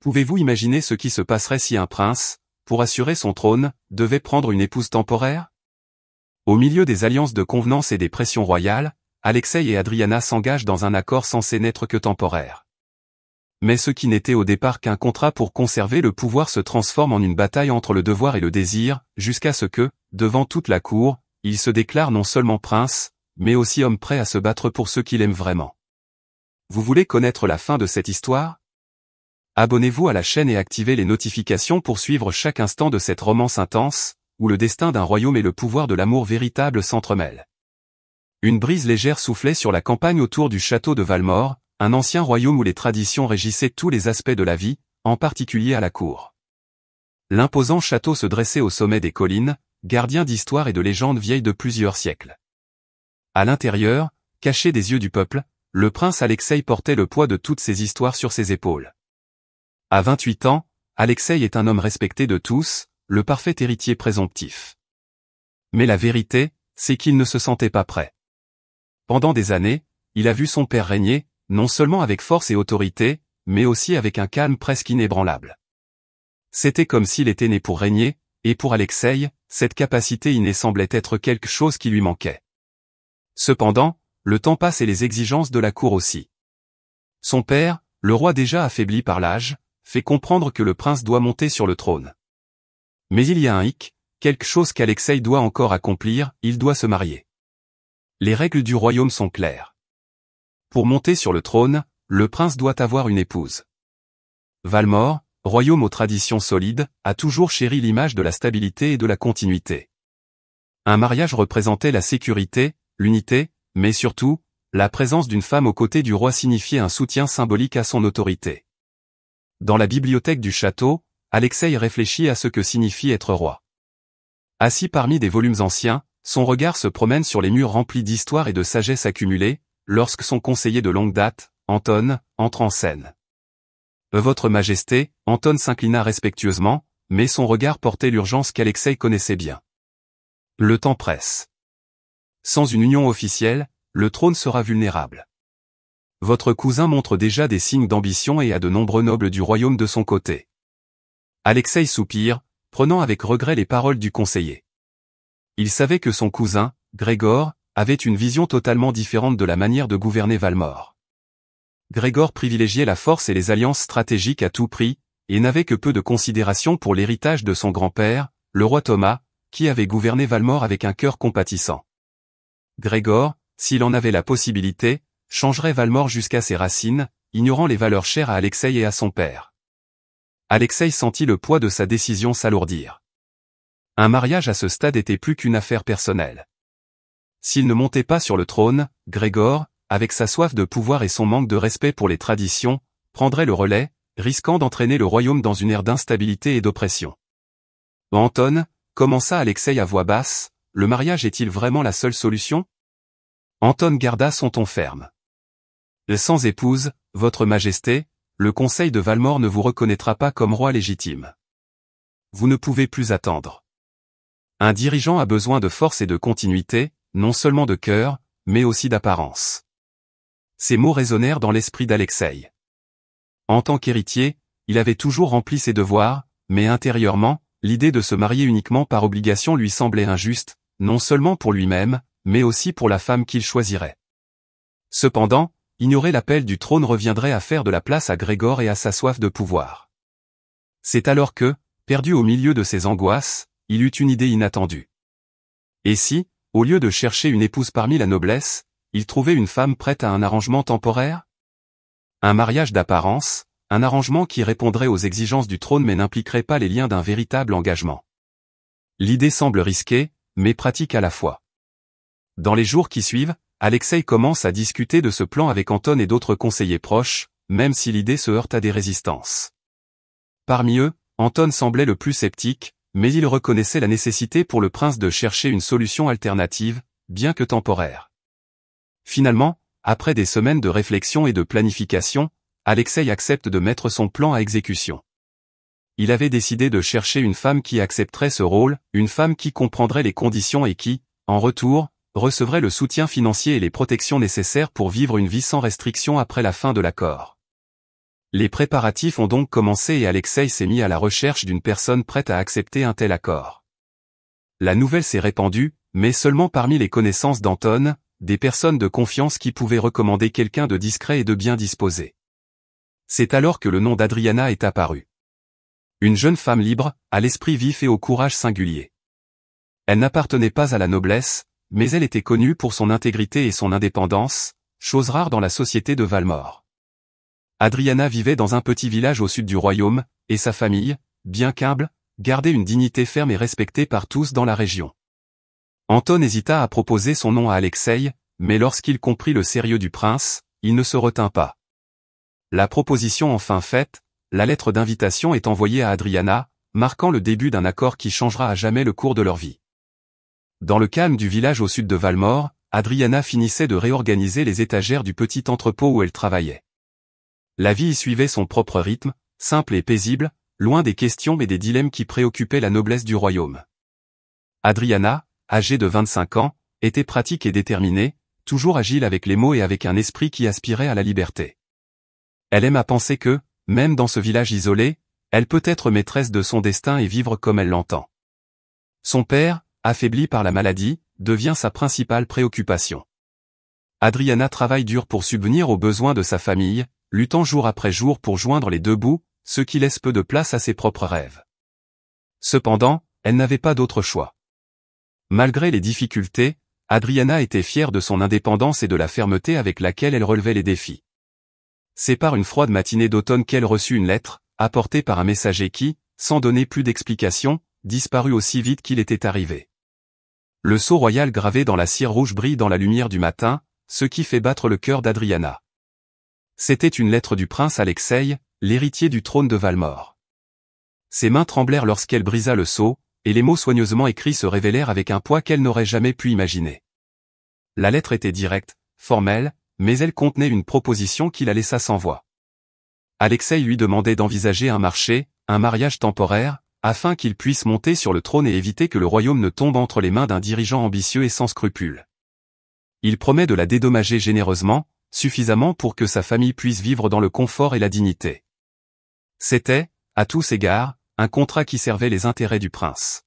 Pouvez-vous imaginer ce qui se passerait si un prince, pour assurer son trône, devait prendre une épouse temporaire? Au milieu des alliances de convenance et des pressions royales, Alexei et Adriana s'engagent dans un accord censé n'être que temporaire. Mais ce qui n'était au départ qu'un contrat pour conserver le pouvoir se transforme en une bataille entre le devoir et le désir, jusqu'à ce que, devant toute la cour, il se déclare non seulement prince, mais aussi homme prêt à se battre pour ceux qu'il aime vraiment. Vous voulez connaître la fin de cette histoire? Abonnez-vous à la chaîne et activez les notifications pour suivre chaque instant de cette romance intense, où le destin d'un royaume et le pouvoir de l'amour véritable s'entremêlent. Une brise légère soufflait sur la campagne autour du château de Valmore, un ancien royaume où les traditions régissaient tous les aspects de la vie, en particulier à la cour. L'imposant château se dressait au sommet des collines, gardien d'histoires et de légendes vieilles de plusieurs siècles. À l'intérieur, caché des yeux du peuple, le prince Alexei portait le poids de toutes ces histoires sur ses épaules. À 28 ans, Alexei est un homme respecté de tous, le parfait héritier présomptif. Mais la vérité, c'est qu'il ne se sentait pas prêt. Pendant des années, il a vu son père régner, non seulement avec force et autorité, mais aussi avec un calme presque inébranlable. C'était comme s'il était né pour régner, et pour Alexei, cette capacité innée semblait être quelque chose qui lui manquait. Cependant, le temps passe et les exigences de la cour aussi. Son père, le roi déjà affaibli par l'âge, fait comprendre que le prince doit monter sur le trône. Mais il y a un hic, quelque chose qu'Alexei doit encore accomplir, il doit se marier. Les règles du royaume sont claires. Pour monter sur le trône, le prince doit avoir une épouse. Valmore, royaume aux traditions solides, a toujours chéri l'image de la stabilité et de la continuité. Un mariage représentait la sécurité, l'unité, mais surtout, la présence d'une femme aux côtés du roi signifiait un soutien symbolique à son autorité. Dans la bibliothèque du château, Alexei réfléchit à ce que signifie être roi. Assis parmi des volumes anciens, son regard se promène sur les murs remplis d'histoire et de sagesse accumulée, lorsque son conseiller de longue date, Anton, entre en scène. Votre Majesté, Anton s'inclina respectueusement, mais son regard portait l'urgence qu'Alexei connaissait bien. Le temps presse. Sans une union officielle, le trône sera vulnérable. Votre cousin montre déjà des signes d'ambition et a de nombreux nobles du royaume de son côté. Alexei soupire, prenant avec regret les paroles du conseiller. Il savait que son cousin, Grégor, avait une vision totalement différente de la manière de gouverner Valmore. Grégor privilégiait la force et les alliances stratégiques à tout prix, et n'avait que peu de considération pour l'héritage de son grand-père, le roi Thomas, qui avait gouverné Valmore avec un cœur compatissant. Grégor, s'il en avait la possibilité, changerait Valmore jusqu'à ses racines, ignorant les valeurs chères à Alexei et à son père. Alexei sentit le poids de sa décision s'alourdir. Un mariage à ce stade était plus qu'une affaire personnelle. S'il ne montait pas sur le trône, Grégor, avec sa soif de pouvoir et son manque de respect pour les traditions, prendrait le relais, risquant d'entraîner le royaume dans une ère d'instabilité et d'oppression. Anton, commença Alexei à voix basse, le mariage est-il vraiment la seule solution? Anton garda son ton ferme. Sans épouse, votre Majesté, le conseil de Valmore ne vous reconnaîtra pas comme roi légitime. Vous ne pouvez plus attendre. Un dirigeant a besoin de force et de continuité, non seulement de cœur, mais aussi d'apparence. Ces mots résonnèrent dans l'esprit d'Alexei. En tant qu'héritier, il avait toujours rempli ses devoirs, mais intérieurement, l'idée de se marier uniquement par obligation lui semblait injuste, non seulement pour lui-même, mais aussi pour la femme qu'il choisirait. Cependant, ignorer l'appel du trône reviendrait à faire de la place à Grégor et à sa soif de pouvoir. C'est alors que, perdu au milieu de ses angoisses, il eut une idée inattendue. Et si, au lieu de chercher une épouse parmi la noblesse, il trouvait une femme prête à un arrangement temporaire? Un mariage d'apparence, un arrangement qui répondrait aux exigences du trône mais n'impliquerait pas les liens d'un véritable engagement. L'idée semble risquée, mais pratique à la fois. Dans les jours qui suivent, Alexei commence à discuter de ce plan avec Anton et d'autres conseillers proches, même si l'idée se heurte à des résistances. Parmi eux, Anton semblait le plus sceptique, mais il reconnaissait la nécessité pour le prince de chercher une solution alternative, bien que temporaire. Finalement, après des semaines de réflexion et de planification, Alexei accepte de mettre son plan à exécution. Il avait décidé de chercher une femme qui accepterait ce rôle, une femme qui comprendrait les conditions et qui, en retour, recevrait le soutien financier et les protections nécessaires pour vivre une vie sans restriction après la fin de l'accord. Les préparatifs ont donc commencé et Alexei s'est mis à la recherche d'une personne prête à accepter un tel accord. La nouvelle s'est répandue, mais seulement parmi les connaissances d'Anton, des personnes de confiance qui pouvaient recommander quelqu'un de discret et de bien disposé. C'est alors que le nom d'Adriana est apparu. Une jeune femme libre, à l'esprit vif et au courage singulier. Elle n'appartenait pas à la noblesse, mais elle était connue pour son intégrité et son indépendance, chose rare dans la société de Valmore. Adriana vivait dans un petit village au sud du royaume, et sa famille, bien qu'humble, gardait une dignité ferme et respectée par tous dans la région. Anton hésita à proposer son nom à Alexei, mais lorsqu'il comprit le sérieux du prince, il ne se retint pas. La proposition enfin faite, la lettre d'invitation est envoyée à Adriana, marquant le début d'un accord qui changera à jamais le cours de leur vie. Dans le calme du village au sud de Valmore, Adriana finissait de réorganiser les étagères du petit entrepôt où elle travaillait. La vie y suivait son propre rythme, simple et paisible, loin des questions et des dilemmes qui préoccupaient la noblesse du royaume. Adriana, âgée de 25 ans, était pratique et déterminée, toujours agile avec les mots et avec un esprit qui aspirait à la liberté. Elle aime à penser que, même dans ce village isolé, elle peut être maîtresse de son destin et vivre comme elle l'entend. Son père, affaibli par la maladie, devient sa principale préoccupation. Adriana travaille dur pour subvenir aux besoins de sa famille, luttant jour après jour pour joindre les deux bouts, ce qui laisse peu de place à ses propres rêves. Cependant, elle n'avait pas d'autre choix. Malgré les difficultés, Adriana était fière de son indépendance et de la fermeté avec laquelle elle relevait les défis. C'est par une froide matinée d'automne qu'elle reçut une lettre, apportée par un messager qui, sans donner plus d'explications, disparut aussi vite qu'il était arrivé. Le sceau royal gravé dans la cire rouge brille dans la lumière du matin, ce qui fait battre le cœur d'Adriana. C'était une lettre du prince Alexei, l'héritier du trône de Valmore. Ses mains tremblèrent lorsqu'elle brisa le sceau, et les mots soigneusement écrits se révélèrent avec un poids qu'elle n'aurait jamais pu imaginer. La lettre était directe, formelle, mais elle contenait une proposition qui la laissa sans voix. Alexei lui demandait d'envisager un mariage temporaire, afin qu'il puisse monter sur le trône et éviter que le royaume ne tombe entre les mains d'un dirigeant ambitieux et sans scrupules. Il promet de la dédommager généreusement, suffisamment pour que sa famille puisse vivre dans le confort et la dignité. C'était, à tous égards, un contrat qui servait les intérêts du prince.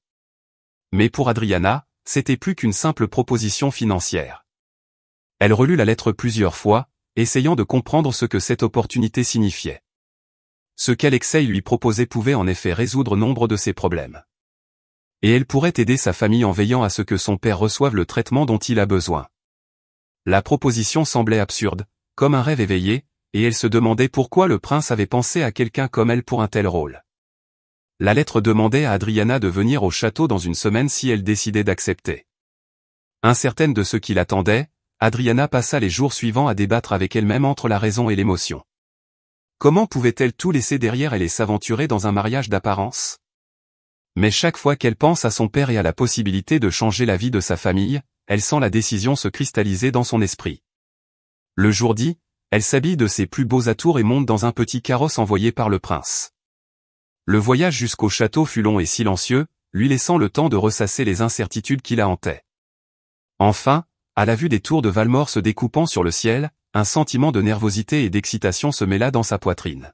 Mais pour Adriana, c'était plus qu'une simple proposition financière. Elle relut la lettre plusieurs fois, essayant de comprendre ce que cette opportunité signifiait. Ce qu'Alexei lui proposait pouvait en effet résoudre nombre de ses problèmes. Et elle pourrait aider sa famille en veillant à ce que son père reçoive le traitement dont il a besoin. La proposition semblait absurde, comme un rêve éveillé, et elle se demandait pourquoi le prince avait pensé à quelqu'un comme elle pour un tel rôle. La lettre demandait à Adriana de venir au château dans une semaine si elle décidait d'accepter. Incertaine de ce qui l'attendait, Adriana passa les jours suivants à débattre avec elle-même entre la raison et l'émotion. Comment pouvait-elle tout laisser derrière elle et s'aventurer dans un mariage d'apparence? Mais chaque fois qu'elle pense à son père et à la possibilité de changer la vie de sa famille, elle sent la décision se cristalliser dans son esprit. Le jour dit, elle s'habille de ses plus beaux atours et monte dans un petit carrosse envoyé par le prince. Le voyage jusqu'au château fut long et silencieux, lui laissant le temps de ressasser les incertitudes qui la hantaient. Enfin, à la vue des tours de Valmore se découpant sur le ciel, un sentiment de nervosité et d'excitation se mêla dans sa poitrine.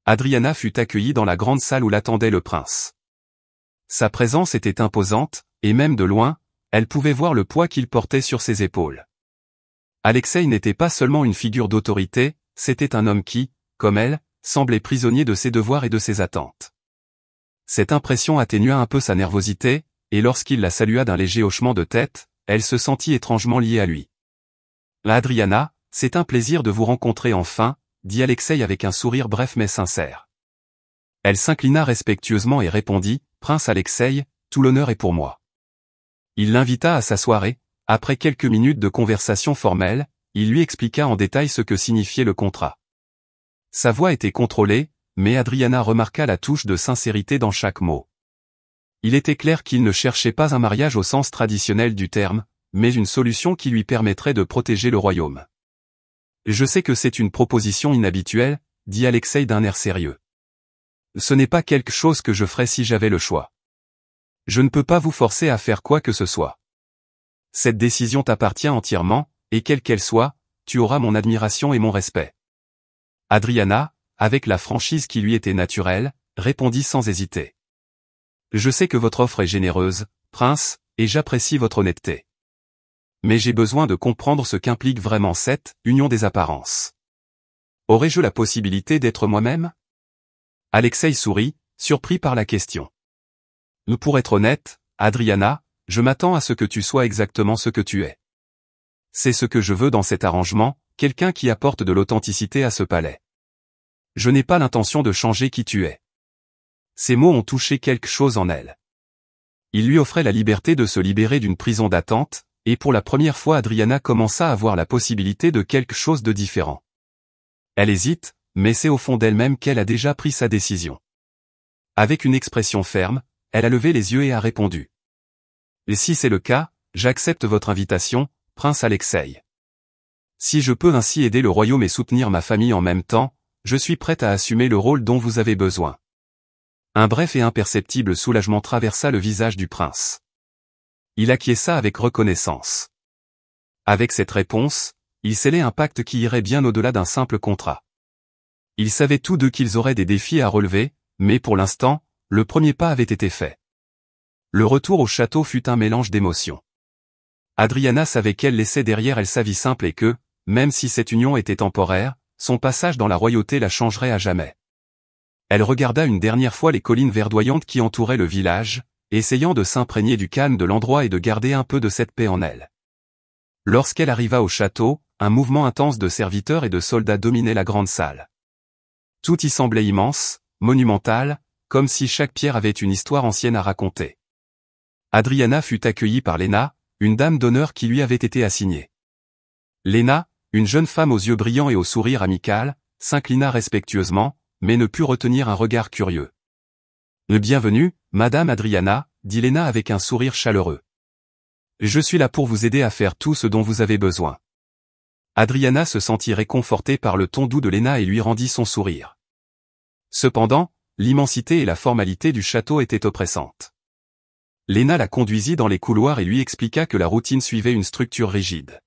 Adriana fut accueillie dans la grande salle où l'attendait le prince. Sa présence était imposante, et même de loin, elle pouvait voir le poids qu'il portait sur ses épaules. Alexei n'était pas seulement une figure d'autorité, c'était un homme qui, comme elle, semblait prisonnier de ses devoirs et de ses attentes. Cette impression atténua un peu sa nervosité, et lorsqu'il la salua d'un léger hochement de tête, elle se sentit étrangement liée à lui. « Adriana, c'est un plaisir de vous rencontrer enfin », dit Alexei avec un sourire bref mais sincère. Elle s'inclina respectueusement et répondit, « Prince Alexei, tout l'honneur est pour moi. » Il l'invita à s'asseoir et, après quelques minutes de conversation formelle, il lui expliqua en détail ce que signifiait le contrat. Sa voix était contrôlée, mais Adriana remarqua la touche de sincérité dans chaque mot. Il était clair qu'il ne cherchait pas un mariage au sens traditionnel du terme, mais une solution qui lui permettrait de protéger le royaume. « Je sais que c'est une proposition inhabituelle, » dit Alexei d'un air sérieux. « Ce n'est pas quelque chose que je ferais si j'avais le choix. Je ne peux pas vous forcer à faire quoi que ce soit. Cette décision t'appartient entièrement, et quelle qu'elle soit, tu auras mon admiration et mon respect. » Adriana, avec la franchise qui lui était naturelle, répondit sans hésiter. Je sais que votre offre est généreuse, prince, et j'apprécie votre honnêteté. Mais j'ai besoin de comprendre ce qu'implique vraiment cette union des apparences. Aurais-je la possibilité d'être moi-même? Alexei sourit, surpris par la question. Pour être honnête, Adriana, je m'attends à ce que tu sois exactement ce que tu es. C'est ce que je veux dans cet arrangement, quelqu'un qui apporte de l'authenticité à ce palais. Je n'ai pas l'intention de changer qui tu es. Ces mots ont touché quelque chose en elle. Il lui offrait la liberté de se libérer d'une prison d'attente, et pour la première fois Adriana commença à voir la possibilité de quelque chose de différent. Elle hésite, mais c'est au fond d'elle-même qu'elle a déjà pris sa décision. Avec une expression ferme, elle a levé les yeux et a répondu. Et si c'est le cas, j'accepte votre invitation, prince Alexei. Si je peux ainsi aider le royaume et soutenir ma famille en même temps, je suis prête à assumer le rôle dont vous avez besoin. Un bref et imperceptible soulagement traversa le visage du prince. Il acquiesça avec reconnaissance. Avec cette réponse, il scellait un pacte qui irait bien au-delà d'un simple contrat. Ils savaient tous deux qu'ils auraient des défis à relever, mais pour l'instant, le premier pas avait été fait. Le retour au château fut un mélange d'émotions. Adriana savait qu'elle laissait derrière elle sa vie simple et que, même si cette union était temporaire, son passage dans la royauté la changerait à jamais. Elle regarda une dernière fois les collines verdoyantes qui entouraient le village, essayant de s'imprégner du calme de l'endroit et de garder un peu de cette paix en elle. Lorsqu'elle arriva au château, un mouvement intense de serviteurs et de soldats dominait la grande salle. Tout y semblait immense, monumental, comme si chaque pierre avait une histoire ancienne à raconter. Adriana fut accueillie par Léna, une dame d'honneur qui lui avait été assignée. Léna, une jeune femme aux yeux brillants et au sourire amical, s'inclina respectueusement, mais ne put retenir un regard curieux. « Bienvenue, Madame Adriana, dit Léna avec un sourire chaleureux. Je suis là pour vous aider à faire tout ce dont vous avez besoin. Adriana se sentit réconfortée par le ton doux de Léna et lui rendit son sourire. Cependant, l'immensité et la formalité du château étaient oppressantes. Léna la conduisit dans les couloirs et lui expliqua que la routine suivait une structure rigide.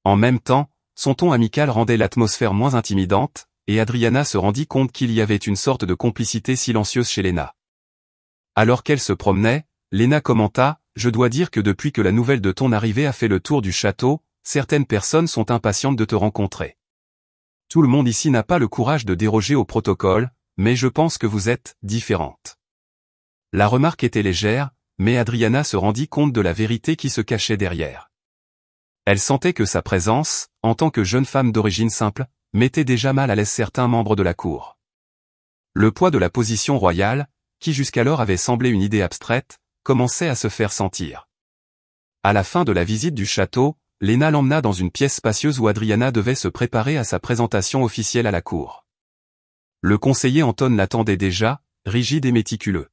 En même temps, son ton amical rendait l'atmosphère moins intimidante, et Adriana se rendit compte qu'il y avait une sorte de complicité silencieuse chez Léna. Alors qu'elle se promenait, Léna commenta, « Je dois dire que depuis que la nouvelle de ton arrivée a fait le tour du château, certaines personnes sont impatientes de te rencontrer. Tout le monde ici n'a pas le courage de déroger au protocole, mais je pense que vous êtes différente. » La remarque était légère, mais Adriana se rendit compte de la vérité qui se cachait derrière. Elle sentait que sa présence, en tant que jeune femme d'origine simple, mettait déjà mal à l'aise certains membres de la cour. Le poids de la position royale, qui jusqu'alors avait semblé une idée abstraite, commençait à se faire sentir. À la fin de la visite du château, Léna l'emmena dans une pièce spacieuse où Adriana devait se préparer à sa présentation officielle à la cour. Le conseiller Anton l'attendait déjà, rigide et méticuleux.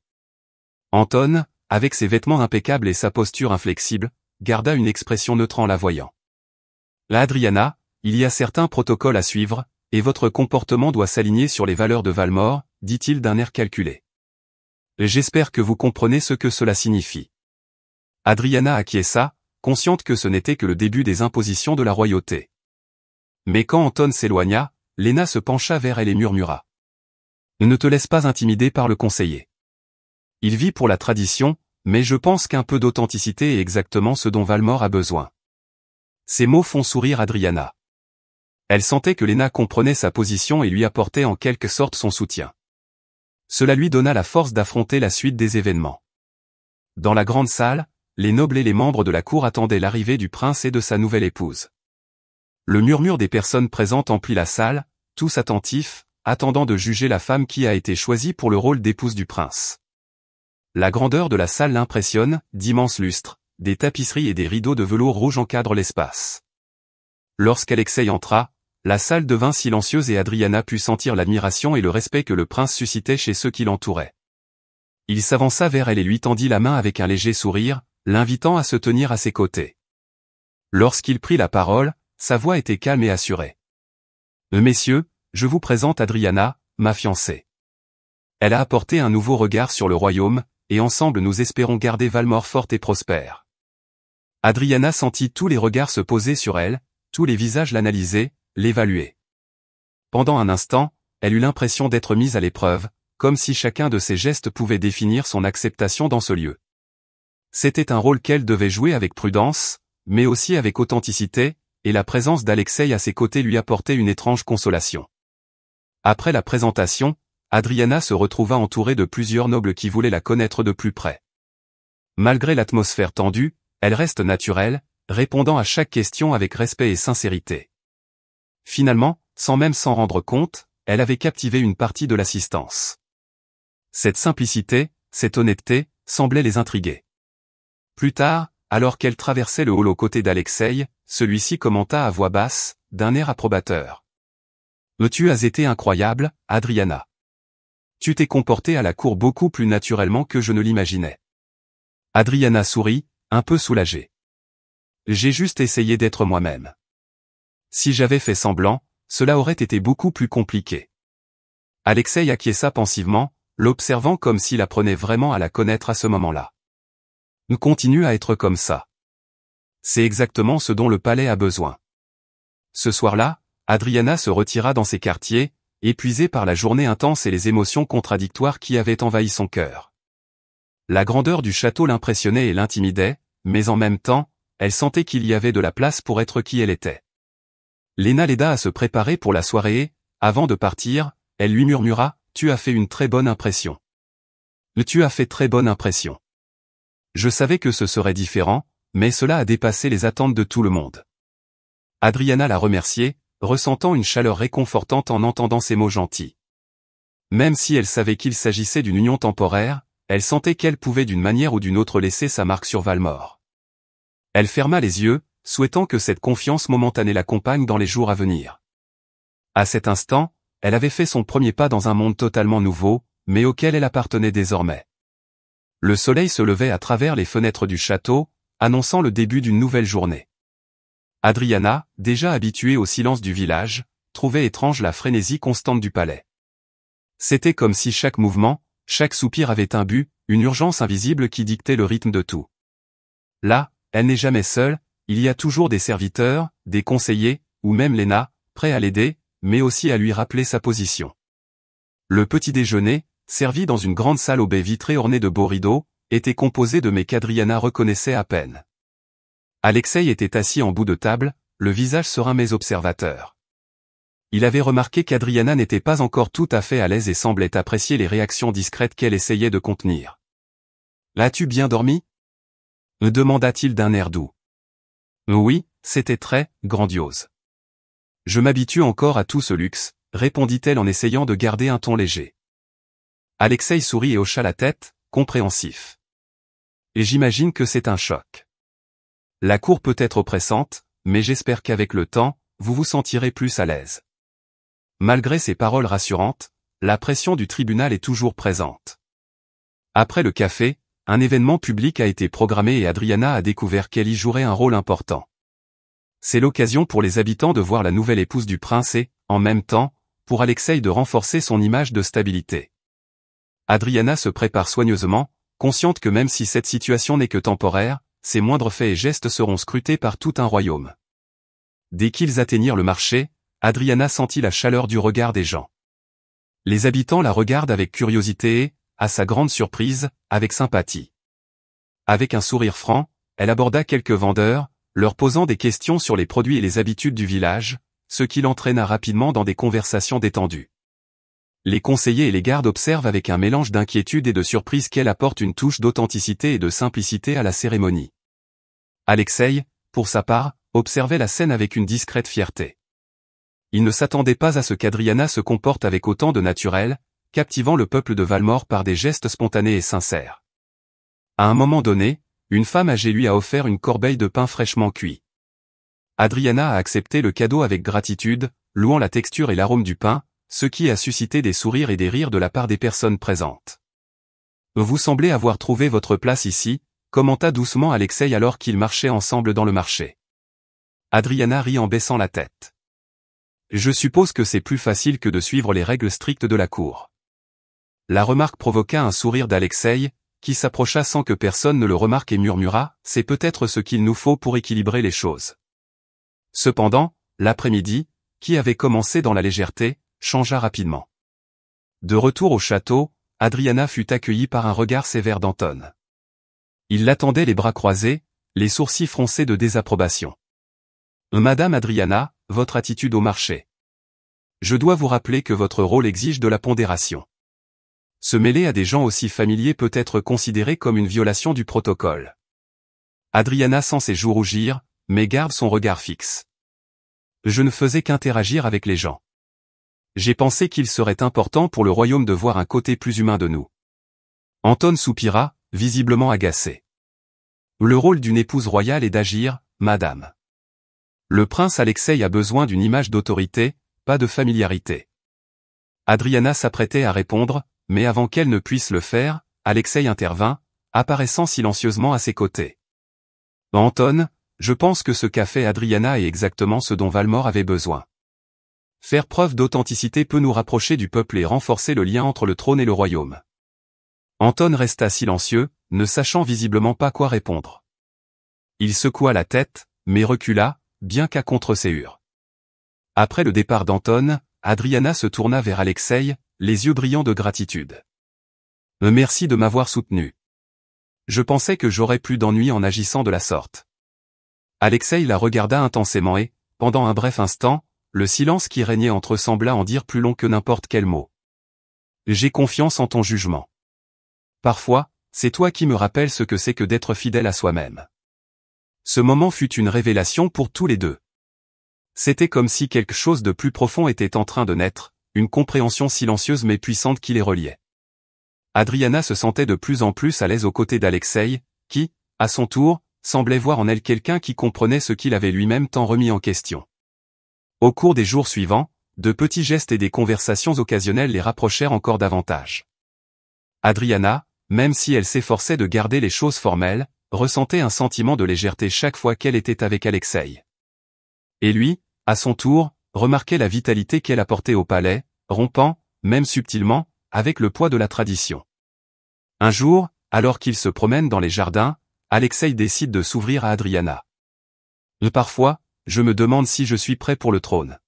Anton, avec ses vêtements impeccables et sa posture inflexible, garda une expression neutre en la voyant. « Là Adriana, il y a certains protocoles à suivre, et votre comportement doit s'aligner sur les valeurs de Valmore, dit-il d'un air calculé. J'espère que vous comprenez ce que cela signifie. » Adriana acquiesça, consciente que ce n'était que le début des impositions de la royauté. Mais quand Anton s'éloigna, Léna se pencha vers elle et murmura. « Ne te laisse pas intimider par le conseiller. Il vit pour la tradition, mais je pense qu'un peu d'authenticité est exactement ce dont Valmore a besoin. » Ces mots font sourire Adriana. Elle sentait que Léna comprenait sa position et lui apportait en quelque sorte son soutien. Cela lui donna la force d'affronter la suite des événements. Dans la grande salle, les nobles et les membres de la cour attendaient l'arrivée du prince et de sa nouvelle épouse. Le murmure des personnes présentes emplit la salle, tous attentifs, attendant de juger la femme qui a été choisie pour le rôle d'épouse du prince. La grandeur de la salle l'impressionne, d'immenses lustres, des tapisseries et des rideaux de velours rouge encadrent l'espace. Lorsqu'Alexei entra, la salle devint silencieuse et Adriana put sentir l'admiration et le respect que le prince suscitait chez ceux qui l'entouraient. Il s'avança vers elle et lui tendit la main avec un léger sourire, l'invitant à se tenir à ses côtés. Lorsqu'il prit la parole, sa voix était calme et assurée. « Messieurs, je vous présente Adriana, ma fiancée. Elle a apporté un nouveau regard sur le royaume, et ensemble nous espérons garder Valmore forte et prospère. » Adriana sentit tous les regards se poser sur elle, tous les visages l'analyser, l'évaluer. Pendant un instant, elle eut l'impression d'être mise à l'épreuve, comme si chacun de ses gestes pouvait définir son acceptation dans ce lieu. C'était un rôle qu'elle devait jouer avec prudence, mais aussi avec authenticité, et la présence d'Alexei à ses côtés lui apportait une étrange consolation. Après la présentation, Adriana se retrouva entourée de plusieurs nobles qui voulaient la connaître de plus près. Malgré l'atmosphère tendue, elle reste naturelle, répondant à chaque question avec respect et sincérité. Finalement, sans même s'en rendre compte, elle avait captivé une partie de l'assistance. Cette simplicité, cette honnêteté, semblaient les intriguer. Plus tard, alors qu'elle traversait le hall aux côtés d'Alexei, celui-ci commenta à voix basse, d'un air approbateur. « Tu as été incroyable, Adriana. Tu t'es comportée à la cour beaucoup plus naturellement que je ne l'imaginais. » Adriana sourit, un peu soulagée. « J'ai juste essayé d'être moi-même. Si j'avais fait semblant, cela aurait été beaucoup plus compliqué. » Alexei acquiesça pensivement, l'observant comme s'il apprenait vraiment à la connaître à ce moment-là. « Nous continue à être comme ça. C'est exactement ce dont le palais a besoin. » Ce soir-là, Adriana se retira dans ses quartiers, épuisée par la journée intense et les émotions contradictoires qui avaient envahi son cœur. La grandeur du château l'impressionnait et l'intimidait, mais en même temps, elle sentait qu'il y avait de la place pour être qui elle était. Léna l'aida à se préparer pour la soirée et, avant de partir, elle lui murmura « Tu as fait une très bonne impression. »« Tu as fait très bonne impression. » Je savais que ce serait différent, mais cela a dépassé les attentes de tout le monde. Adriana la remerciait, ressentant une chaleur réconfortante en entendant ces mots gentils. Même si elle savait qu'il s'agissait d'une union temporaire, elle sentait qu'elle pouvait d'une manière ou d'une autre laisser sa marque sur Valmore. Elle ferma les yeux, souhaitant que cette confiance momentanée l'accompagne dans les jours à venir. À cet instant, elle avait fait son premier pas dans un monde totalement nouveau, mais auquel elle appartenait désormais. Le soleil se levait à travers les fenêtres du château, annonçant le début d'une nouvelle journée. Adriana, déjà habituée au silence du village, trouvait étrange la frénésie constante du palais. C'était comme si chaque mouvement, chaque soupir avait un but, une urgence invisible qui dictait le rythme de tout. Là, elle n'est jamais seule, il y a toujours des serviteurs, des conseillers, ou même Léna, prêts à l'aider, mais aussi à lui rappeler sa position. Le petit déjeuner, servi dans une grande salle aux baies vitrées ornées de beaux rideaux, était composé de mets qu'Adriana reconnaissait à peine. Alexei était assis en bout de table, le visage serein mais observateur. Il avait remarqué qu'Adriana n'était pas encore tout à fait à l'aise et semblait apprécier les réactions discrètes qu'elle essayait de contenir. « L'as-tu bien dormi ?» demanda-t-il d'un air doux. « Oui, c'était très grandiose. Je m'habitue encore à tout ce luxe, » répondit-elle en essayant de garder un ton léger. Alexei sourit et hocha la tête, compréhensif. « Et j'imagine que c'est un choc. La cour peut être oppressante, mais j'espère qu'avec le temps, vous vous sentirez plus à l'aise. » Malgré ces paroles rassurantes, la pression du tribunal est toujours présente. Après le café, un événement public a été programmé et Adriana a découvert qu'elle y jouerait un rôle important. C'est l'occasion pour les habitants de voir la nouvelle épouse du prince et, en même temps, pour Alexei de renforcer son image de stabilité. Adriana se prépare soigneusement, consciente que même si cette situation n'est que temporaire, ses moindres faits et gestes seront scrutés par tout un royaume. Dès qu'ils atteignirent le marché, Adriana sentit la chaleur du regard des gens. Les habitants la regardent avec curiosité et, à sa grande surprise, avec sympathie. Avec un sourire franc, elle aborda quelques vendeurs, leur posant des questions sur les produits et les habitudes du village, ce qui l'entraîna rapidement dans des conversations détendues. Les conseillers et les gardes observent avec un mélange d'inquiétude et de surprise qu'elle apporte une touche d'authenticité et de simplicité à la cérémonie. Alexei, pour sa part, observait la scène avec une discrète fierté. Il ne s'attendait pas à ce qu'Adriana se comporte avec autant de naturel, captivant le peuple de Valmore par des gestes spontanés et sincères. À un moment donné, une femme âgée lui a offert une corbeille de pain fraîchement cuit. Adriana a accepté le cadeau avec gratitude, louant la texture et l'arôme du pain, ce qui a suscité des sourires et des rires de la part des personnes présentes. « Vous semblez avoir trouvé votre place ici », commenta doucement Alexei alors qu'ils marchaient ensemble dans le marché. Adriana rit en baissant la tête. « Je suppose que c'est plus facile que de suivre les règles strictes de la cour. » La remarque provoqua un sourire d'Alexei, qui s'approcha sans que personne ne le remarque et murmura « C'est peut-être ce qu'il nous faut pour équilibrer les choses. » Cependant, l'après-midi, qui avait commencé dans la légèreté, changea rapidement. De retour au château, Adriana fut accueillie par un regard sévère d'Anton. Il l'attendait les bras croisés, les sourcils froncés de désapprobation. Madame Adriana, votre attitude au marché. Je dois vous rappeler que votre rôle exige de la pondération. Se mêler à des gens aussi familiers peut être considéré comme une violation du protocole. Adriana sent ses joues rougir, mais garde son regard fixe. Je ne faisais qu'interagir avec les gens. J'ai pensé qu'il serait important pour le royaume de voir un côté plus humain de nous. Anton soupira, visiblement agacé. Le rôle d'une épouse royale est d'agir, madame. Le prince Alexei a besoin d'une image d'autorité, pas de familiarité. Adriana s'apprêtait à répondre, mais avant qu'elle ne puisse le faire, Alexei intervint, apparaissant silencieusement à ses côtés. Anton, je pense que ce qu'a fait Adriana est exactement ce dont Valmore avait besoin. Faire preuve d'authenticité peut nous rapprocher du peuple et renforcer le lien entre le trône et le royaume. Anton resta silencieux, ne sachant visiblement pas quoi répondre. Il secoua la tête, mais recula, bien qu'à contre-séhur. Après le départ d'Anton, Adriana se tourna vers Alexei, les yeux brillants de gratitude. Merci de m'avoir soutenu. Je pensais que j'aurais plus d'ennuis en agissant de la sorte. Alexei la regarda intensément et, pendant un bref instant, le silence qui régnait entre eux sembla en dire plus long que n'importe quel mot. J'ai confiance en ton jugement. Parfois, c'est toi qui me rappelles ce que c'est que d'être fidèle à soi-même. Ce moment fut une révélation pour tous les deux. C'était comme si quelque chose de plus profond était en train de naître, une compréhension silencieuse mais puissante qui les reliait. Adriana se sentait de plus en plus à l'aise aux côtés d'Alexei, qui, à son tour, semblait voir en elle quelqu'un qui comprenait ce qu'il avait lui-même tant remis en question. Au cours des jours suivants, de petits gestes et des conversations occasionnelles les rapprochèrent encore davantage. Adriana, même si elle s'efforçait de garder les choses formelles, ressentait un sentiment de légèreté chaque fois qu'elle était avec Alexei. Et lui, à son tour, remarquait la vitalité qu'elle apportait au palais, rompant, même subtilement, avec le poids de la tradition. Un jour, alors qu'ils se promènent dans les jardins, Alexei décide de s'ouvrir à Adriana. Parfois, je me demande si je suis prêt pour le trône.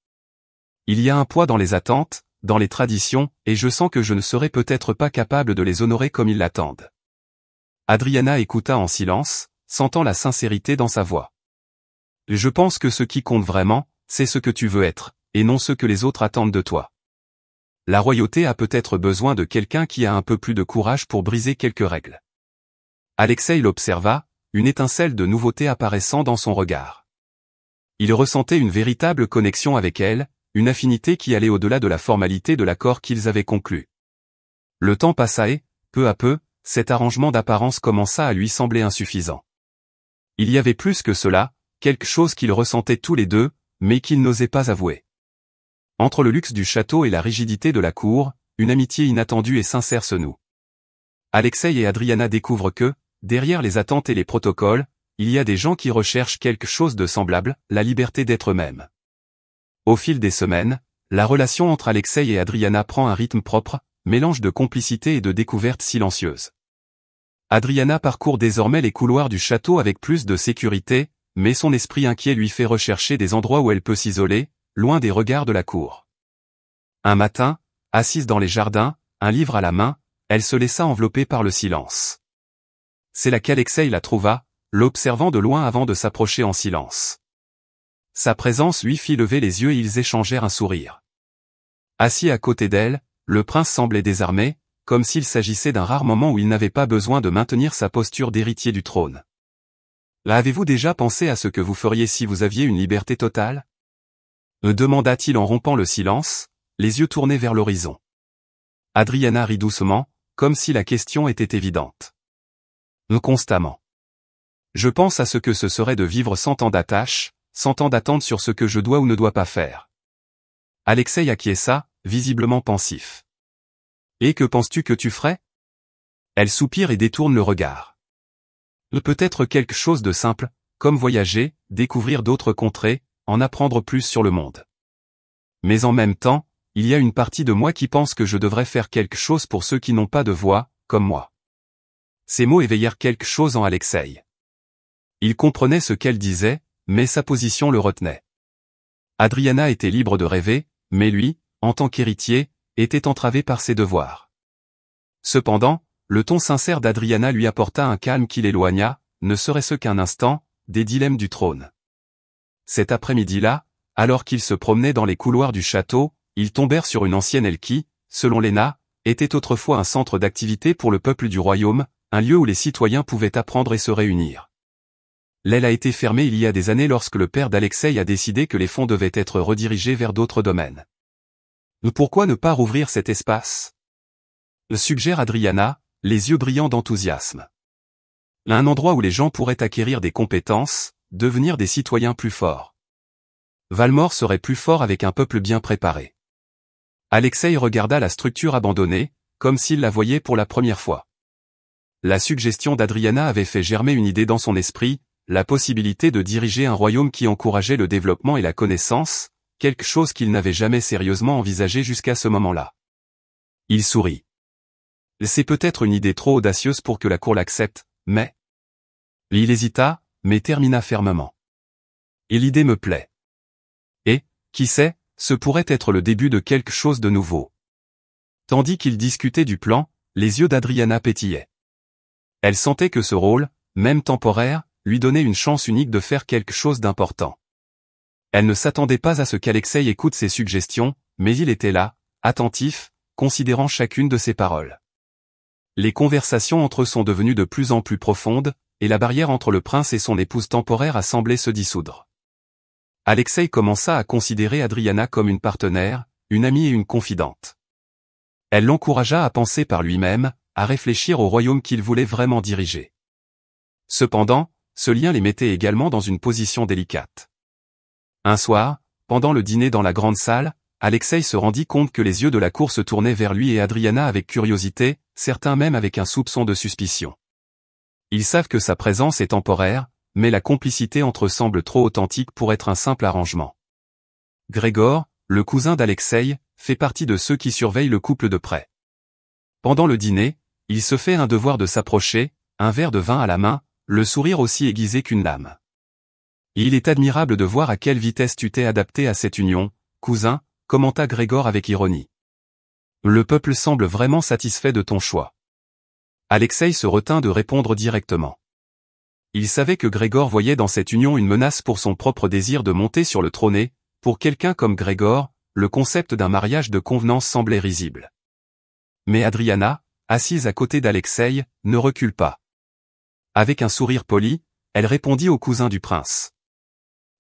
Il y a un poids dans les attentes, dans les traditions, et je sens que je ne serai peut-être pas capable de les honorer comme ils l'attendent. Adriana écouta en silence, sentant la sincérité dans sa voix. Je pense que ce qui compte vraiment, c'est ce que tu veux être, et non ce que les autres attendent de toi. La royauté a peut-être besoin de quelqu'un qui a un peu plus de courage pour briser quelques règles. Alexei l'observa, une étincelle de nouveauté apparaissant dans son regard. Il ressentait une véritable connexion avec elle, une affinité qui allait au-delà de la formalité de l'accord qu'ils avaient conclu. Le temps passa et, peu à peu, cet arrangement d'apparence commença à lui sembler insuffisant. Il y avait plus que cela, quelque chose qu'ils ressentaient tous les deux, mais qu'ils n'osaient pas avouer. Entre le luxe du château et la rigidité de la cour, une amitié inattendue et sincère se noue. Alexei et Adriana découvrent que, derrière les attentes et les protocoles, il y a des gens qui recherchent quelque chose de semblable, la liberté d'être eux-mêmes. Au fil des semaines, la relation entre Alexei et Adriana prend un rythme propre, mélange de complicité et de découverte silencieuse. Adriana parcourt désormais les couloirs du château avec plus de sécurité, mais son esprit inquiet lui fait rechercher des endroits où elle peut s'isoler, loin des regards de la cour. Un matin, assise dans les jardins, un livre à la main, elle se laissa envelopper par le silence. C'est là qu'Alexei la trouva, l'observant de loin avant de s'approcher en silence. Sa présence lui fit lever les yeux et ils échangèrent un sourire. Assis à côté d'elle, le prince semblait désarmé, comme s'il s'agissait d'un rare moment où il n'avait pas besoin de maintenir sa posture d'héritier du trône. Avez-vous déjà pensé à ce que vous feriez si vous aviez une liberté totale ? Demanda-t-il en rompant le silence, les yeux tournés vers l'horizon. Adriana rit doucement, comme si la question était évidente. Constamment. Je pense à ce que ce serait de vivre 100 ans d'attache, 100 ans d'attente sur ce que je dois ou ne dois pas faire. Alexei acquiesça, visiblement pensif. Et que penses-tu que tu ferais ? Elle soupire et détourne le regard. Peut-être quelque chose de simple, comme voyager, découvrir d'autres contrées, en apprendre plus sur le monde. Mais en même temps, il y a une partie de moi qui pense que je devrais faire quelque chose pour ceux qui n'ont pas de voix, comme moi. Ces mots éveillèrent quelque chose en Alexei. Il comprenait ce qu'elle disait, mais sa position le retenait. Adriana était libre de rêver, mais lui, en tant qu'héritier, était entravée par ses devoirs. Cependant, le ton sincère d'Adriana lui apporta un calme qui l'éloigna, ne serait-ce qu'un instant, des dilemmes du trône. Cet après-midi-là, alors qu'ils se promenaient dans les couloirs du château, ils tombèrent sur une ancienne aile qui, selon Léna, était autrefois un centre d'activité pour le peuple du royaume, un lieu où les citoyens pouvaient apprendre et se réunir. L'aile a été fermée il y a des années lorsque le père d'Alexei a décidé que les fonds devaient être redirigés vers d'autres domaines. Pourquoi ne pas rouvrir cet espace? Suggère Adriana, les yeux brillants d'enthousiasme. Un endroit où les gens pourraient acquérir des compétences, devenir des citoyens plus forts. Valmore serait plus fort avec un peuple bien préparé. Alexei regarda la structure abandonnée, comme s'il la voyait pour la première fois. La suggestion d'Adriana avait fait germer une idée dans son esprit, la possibilité de diriger un royaume qui encourageait le développement et la connaissance, quelque chose qu'il n'avait jamais sérieusement envisagé jusqu'à ce moment-là. Il sourit. C'est peut-être une idée trop audacieuse pour que la cour l'accepte, mais... Il hésita, mais termina fermement. Et l'idée me plaît. Et, qui sait, ce pourrait être le début de quelque chose de nouveau. Tandis qu'il discutait du plan, les yeux d'Adriana pétillaient. Elle sentait que ce rôle, même temporaire, lui donnait une chance unique de faire quelque chose d'important. Elle ne s'attendait pas à ce qu'Alexei écoute ses suggestions, mais il était là, attentif, considérant chacune de ses paroles. Les conversations entre eux sont devenues de plus en plus profondes, et la barrière entre le prince et son épouse temporaire a semblé se dissoudre. Alexei commença à considérer Adriana comme une partenaire, une amie et une confidente. Elle l'encouragea à penser par lui-même, à réfléchir au royaume qu'il voulait vraiment diriger. Cependant, ce lien les mettait également dans une position délicate. Un soir, pendant le dîner dans la grande salle, Alexei se rendit compte que les yeux de la cour se tournaient vers lui et Adriana avec curiosité, certains même avec un soupçon de suspicion. Ils savent que sa présence est temporaire, mais la complicité entre eux semble trop authentique pour être un simple arrangement. Grégor, le cousin d'Alexei, fait partie de ceux qui surveillent le couple de près. Pendant le dîner, il se fait un devoir de s'approcher, un verre de vin à la main, le sourire aussi aiguisé qu'une lame. Et il est admirable de voir à quelle vitesse tu t'es adapté à cette union, cousin, commenta Grégor avec ironie. Le peuple semble vraiment satisfait de ton choix. Alexei se retint de répondre directement. Il savait que Grégor voyait dans cette union une menace pour son propre désir de monter sur le trône et, pour quelqu'un comme Grégor, le concept d'un mariage de convenance semblait risible. Mais Adriana, assise à côté d'Alexei, ne recule pas. Avec un sourire poli, elle répondit au cousin du prince.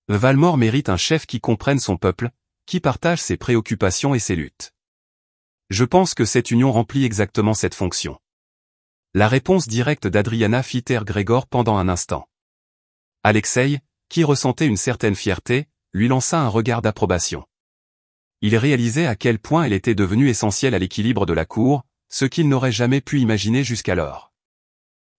Valmore mérite un chef qui comprenne son peuple, qui partage ses préoccupations et ses luttes. Je pense que cette union remplit exactement cette fonction. La réponse directe d'Adriana fit taire Grégor pendant un instant. Alexei, qui ressentait une certaine fierté, lui lança un regard d'approbation. Il réalisait à quel point elle était devenue essentielle à l'équilibre de la cour, ce qu'il n'aurait jamais pu imaginer jusqu'alors.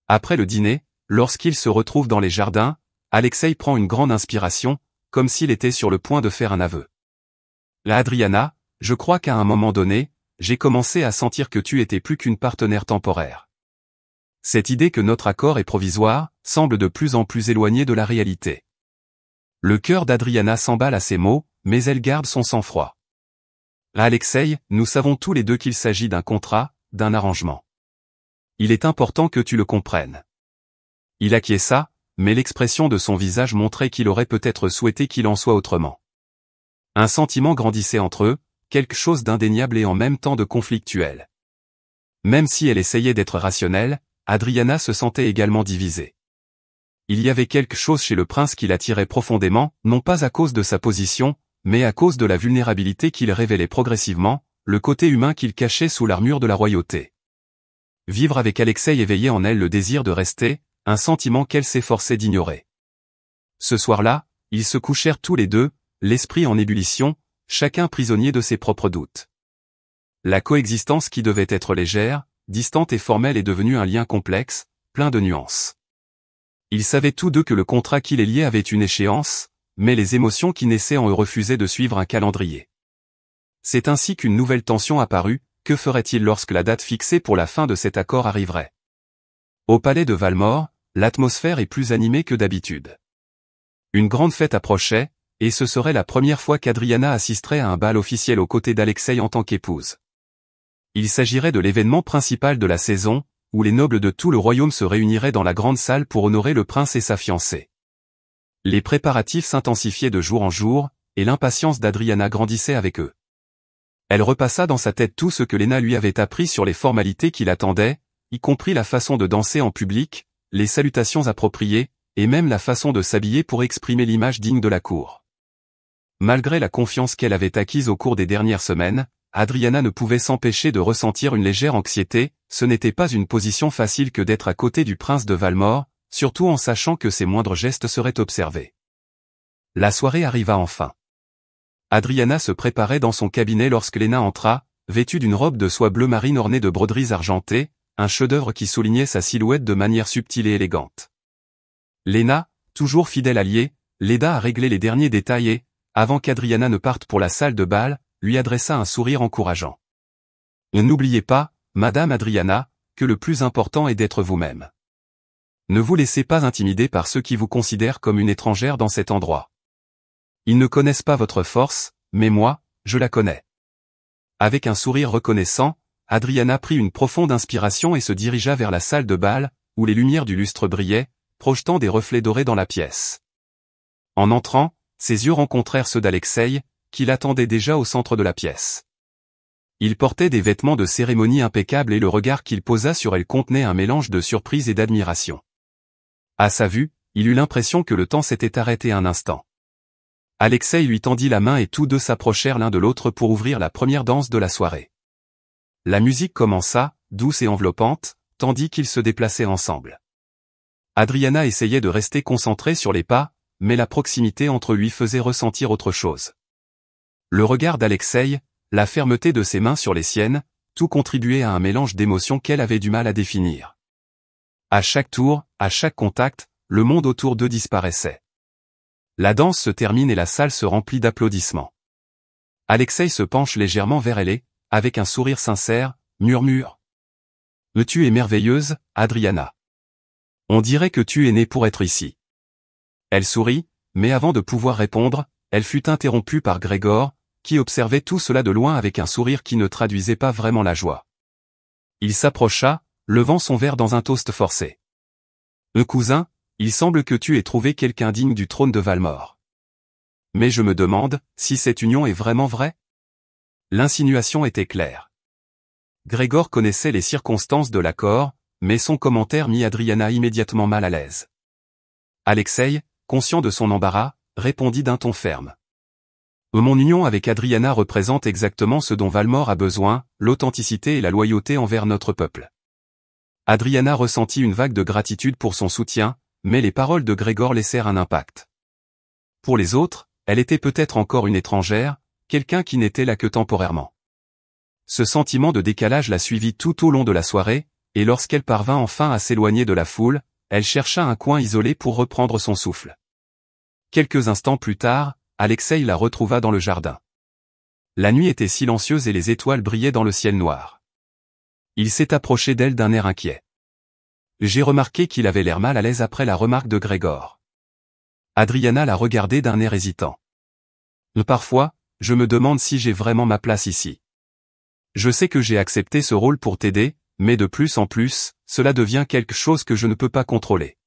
Après le dîner, lorsqu'ils se retrouvent dans les jardins, Alexei prend une grande inspiration, comme s'il était sur le point de faire un aveu. Adriana, je crois qu'à un moment donné, j'ai commencé à sentir que tu étais plus qu'une partenaire temporaire. Cette idée que notre accord est provisoire, semble de plus en plus éloignée de la réalité. Le cœur d'Adriana s'emballe à ces mots, mais elle garde son sang-froid. Alexei, nous savons tous les deux qu'il s'agit d'un contrat, d'un arrangement. Il est important que tu le comprennes. Il acquiesça, mais l'expression de son visage montrait qu'il aurait peut-être souhaité qu'il en soit autrement. Un sentiment grandissait entre eux, quelque chose d'indéniable et en même temps de conflictuel. Même si elle essayait d'être rationnelle, Adriana se sentait également divisée. Il y avait quelque chose chez le prince qui l'attirait profondément, non pas à cause de sa position, mais à cause de la vulnérabilité qu'il révélait progressivement, le côté humain qu'il cachait sous l'armure de la royauté. Vivre avec Alexei éveillait en elle le désir de rester, un sentiment qu'elle s'efforçait d'ignorer. Ce soir-là, ils se couchèrent tous les deux, l'esprit en ébullition, chacun prisonnier de ses propres doutes. La coexistence qui devait être légère, distante et formelle est devenue un lien complexe, plein de nuances. Ils savaient tous deux que le contrat qui les liait avait une échéance, mais les émotions qui naissaient en eux refusaient de suivre un calendrier. C'est ainsi qu'une nouvelle tension apparut, que ferait-il lorsque la date fixée pour la fin de cet accord arriverait? Au palais de Valmore, l'atmosphère est plus animée que d'habitude. Une grande fête approchait, et ce serait la première fois qu'Adriana assisterait à un bal officiel aux côtés d'Alexei en tant qu'épouse. Il s'agirait de l'événement principal de la saison, où les nobles de tout le royaume se réuniraient dans la grande salle pour honorer le prince et sa fiancée. Les préparatifs s'intensifiaient de jour en jour, et l'impatience d'Adriana grandissait avec eux. Elle repassa dans sa tête tout ce que Léna lui avait appris sur les formalités qui l'attendaient, y compris la façon de danser en public, les salutations appropriées, et même la façon de s'habiller pour exprimer l'image digne de la cour. Malgré la confiance qu'elle avait acquise au cours des dernières semaines, Adriana ne pouvait s'empêcher de ressentir une légère anxiété. Ce n'était pas une position facile que d'être à côté du prince de Valmore, surtout en sachant que ses moindres gestes seraient observés. La soirée arriva enfin. Adriana se préparait dans son cabinet lorsque Léna entra, vêtue d'une robe de soie bleu marine ornée de broderies argentées, un chef-d'œuvre qui soulignait sa silhouette de manière subtile et élégante. Léna, toujours fidèle alliée, l'aida à régler les derniers détails et, avant qu'Adriana ne parte pour la salle de bal, lui adressa un sourire encourageant. N'oubliez pas, Madame Adriana, que le plus important est d'être vous-même. Ne vous laissez pas intimider par ceux qui vous considèrent comme une étrangère dans cet endroit. Ils ne connaissent pas votre force, mais moi, je la connais. Avec un sourire reconnaissant, Adriana prit une profonde inspiration et se dirigea vers la salle de bal, où les lumières du lustre brillaient, projetant des reflets dorés dans la pièce. En entrant, ses yeux rencontrèrent ceux d'Alexei, qui l'attendait déjà au centre de la pièce. Il portait des vêtements de cérémonie impeccables et le regard qu'il posa sur elle contenait un mélange de surprise et d'admiration. À sa vue, il eut l'impression que le temps s'était arrêté un instant. Alexei lui tendit la main et tous deux s'approchèrent l'un de l'autre pour ouvrir la première danse de la soirée. La musique commença, douce et enveloppante, tandis qu'ils se déplaçaient ensemble. Adriana essayait de rester concentrée sur les pas, mais la proximité entre eux lui faisait ressentir autre chose. Le regard d'Alexei, la fermeté de ses mains sur les siennes, tout contribuait à un mélange d'émotions qu'elle avait du mal à définir. À chaque tour, à chaque contact, le monde autour d'eux disparaissait. La danse se termine et la salle se remplit d'applaudissements. Alexei se penche légèrement vers elle et, avec un sourire sincère, murmure. « Tu es merveilleuse, Adriana. On dirait que tu es née pour être ici. » Elle sourit, mais avant de pouvoir répondre, elle fut interrompue par Grégor, qui observait tout cela de loin avec un sourire qui ne traduisait pas vraiment la joie. Il s'approcha, levant son verre dans un toast forcé. « Cousin, il semble que tu aies trouvé quelqu'un digne du trône de Valmore. Mais je me demande, si cette union est vraiment vraie ?» L'insinuation était claire. Grégor connaissait les circonstances de l'accord, mais son commentaire mit Adriana immédiatement mal à l'aise. Alexei, conscient de son embarras, répondit d'un ton ferme. Mon union avec Adriana représente exactement ce dont Valmore a besoin, l'authenticité et la loyauté envers notre peuple. Adriana ressentit une vague de gratitude pour son soutien, mais les paroles de Grégor laissèrent un impact. Pour les autres, elle était peut-être encore une étrangère, quelqu'un qui n'était là que temporairement. Ce sentiment de décalage la suivit tout au long de la soirée, et lorsqu'elle parvint enfin à s'éloigner de la foule, elle chercha un coin isolé pour reprendre son souffle. Quelques instants plus tard, Alexei la retrouva dans le jardin. La nuit était silencieuse et les étoiles brillaient dans le ciel noir. Il s'est approché d'elle d'un air inquiet. J'ai remarqué qu'il avait l'air mal à l'aise après la remarque de Grégor. Adriana l'a regardé d'un air hésitant. Parfois, je me demande si j'ai vraiment ma place ici. Je sais que j'ai accepté ce rôle pour t'aider, mais de plus en plus, cela devient quelque chose que je ne peux pas contrôler.